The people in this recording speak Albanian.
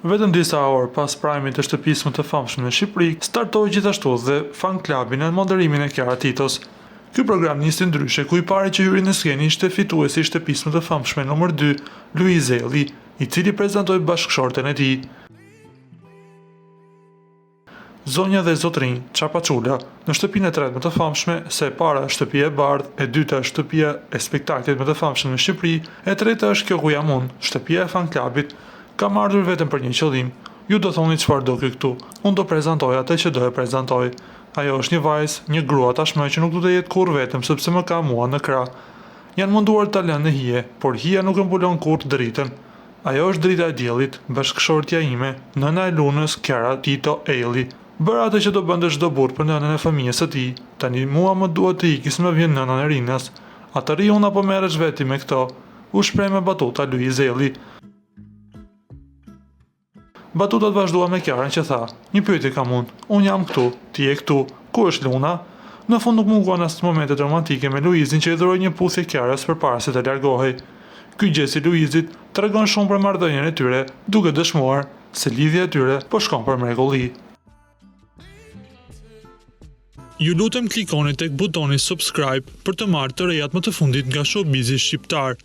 Vetëm disa orë pas prajmit të shtëpisë më të famshme në Shqipëri, startoi gjithashtu dhe fan klubi në moderimin e Kiara Titos. Ky program nisi ndryshe, ku i pari që hyri në skenë ishte fituesi i shtëpisë më të famshme nëmër 2, Luiz Elli, i cili prezantoi bashkëshorten e tij. Zonja dhe zotrinj Çapaçula, në shtëpinë e tretë më të famshme, se e para është shtëpia e bardhë, e dyta është shtëpia e spektaklit më të famshëm në Shqipëri, e treta është kjo ku jam unë, shtëpia e fan klubit. Kam ardhur vetëm për një qëllim. Ju do thoni çfarë do ky këtu. Unë do prezantoj atë që do e prezantoj. Ajo është një vajzë, një grua tashmë që nuk do të jetë kurrë vetëm sepse më ka mua në krah. Janë munduar ta lënë në hije, por hija nuk e mbulon kurrë dritën. Ajo është drita e diellit, bashkëshortja ime, nëna e Lunës, Kiara Tito Elli. Bëra atë që do bënte çdo burr për nënën e fëmijës së tij. Tani mua më duhet të ikis, më vjen nëna e Rinas. Atëri unë apo merresh veti me këto? U shpreh me batuta Luiz Elli. Batutat vazhdua me Kiarën që tha: "Një pyetje kam unë jam këtu, ti je këtu, ku është Luna?" Në fund nuk munguan as momentet romantike me Luizin që i dhuroi një puthje Kiarës përpara se të largohej. Ky gjest i Luizit tregon shumë për marrëdhënien e tyre, duke dëshmuar se lidhja e tyre po shkon për mrekulli. Ju lutem klikoni tek butoni subscribe për të marrë të rejat më të fundit nga showbizi shqiptar.